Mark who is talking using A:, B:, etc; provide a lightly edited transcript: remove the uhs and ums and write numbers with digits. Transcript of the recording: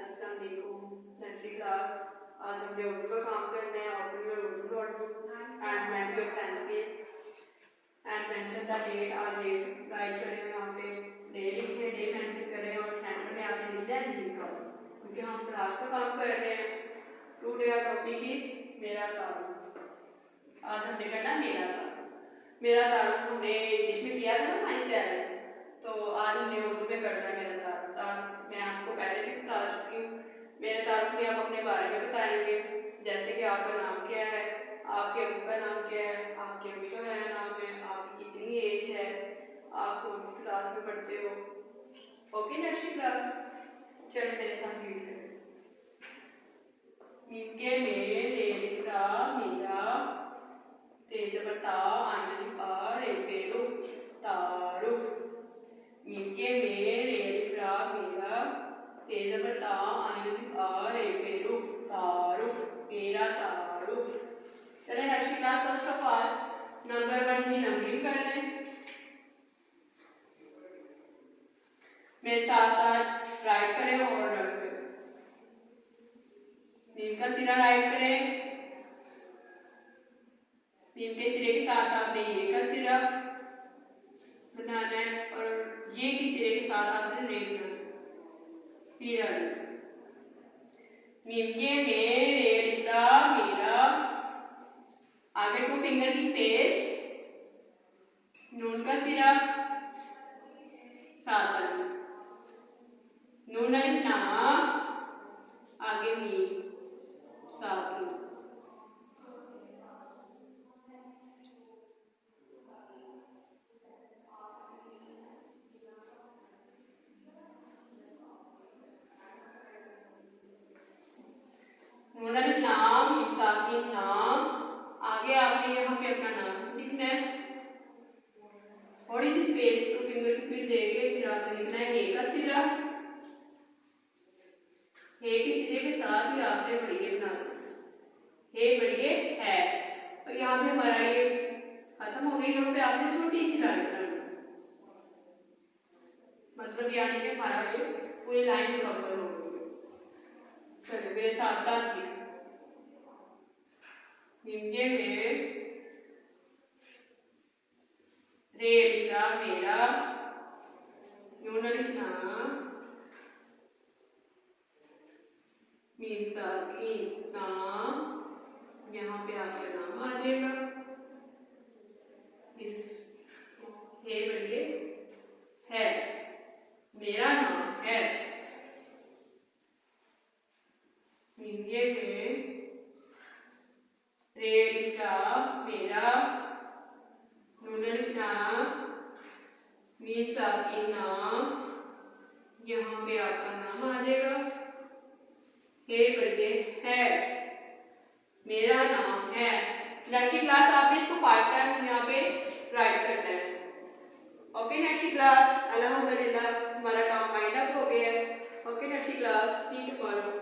A: अस्सलाम वालेकुम। Nursery class. आज हम जो उर्दू का काम करना है, open your Urdu notebook and make your pen page and mention the date और डेट राइट करें। यहाँ पे डे लिखे, डे मेंशन करें और सेंटर में आपने लिखना है जी का, क्योंकि हम क्लास का काम कर रहे हैं। टुडे आवर टॉपिक इज मेरा तारुफ। आज हमने करना मेरा तारुफ। मेरा तारुफ हमने इंग्लिश में किया था ना माई कैर, तो आज हमने उर्दू में करना है मेरा तारुफ। मैं आपको पहले भी बता चुकी हूँ। मेरे तारुफ में आप अपने बारे में बताएंगे, जैसे कि आपका नाम क्या है, आपके अबू का नाम क्या है, आपके अम्मी का क्या नाम है, आपकी कितनी एज है, आप कौन सी क्लास में पढ़ते हो। Okay nursery class. चलो मेरे साथ रीड करें। इनके में लेलिफ्रा मेरा तेज बता आनंद का रेपेरु तारुफ। इनके में लेलिफ्रा मेरा तेज बता आनंद का रेपेरु तारुफ। मेरा तारुफ। चले nursery class first of all number 1 की नंबरिंग कर लें। मेरे साथ साथ राइट करें और रख करें। नीम का सिरा राइट करें। नीम के सिरे के साथ आपने ये का सिरा बनाना है और ये के सिरे के साथ आपने रे बनाना। फिर नीम के में रेलिफ्रा मेरा आगे 2 फिंगर की स्पेस, नून का सिरा साथ नून अलिफ ना आगे मीम साथ नून अलिफ नाम मीम साकिन नाम। आगे आपने यहाँ पे अपना नाम लिखना है, थोड़ी सी स्पेस 2 फिंगर की फिर देके फिर आपने लिखना है हे का सिरा। हे के सिरे के साथ ही आपने बढ़िए बनाना, हे बढ़िए है। और यहाँ पे हमारा ये खत्म हो गई। यहाँ पे आपने छोटी सी लाइन बनानी, मतलब यानी कि हमारा ये पूरी लाइन कवर हो गई। चलो मेरे साथ साथ लिख। निम्गे में रे लिखा मेरा, नून अलिफ ना मीम साकिन नाम। यहाँ पे आपका नाम आ जाएगा। हे बढ़िए है, मेरा नाम है। हिंदी में रे लिखा मेरा, नून लिखना मीम साकिन नाम। यहाँ पे आपका नाम आ जाएगा। हे बढ़िए है, मेरा नाम है। नेक्स्ट क्लास आपने इसको 5 टाइम यहाँ पे राइट करना है। Okay next class. अल्हम्दुलिल्लाह हमारा काम वाइंड अप हो गया है। Okay next class, see you tomorrow.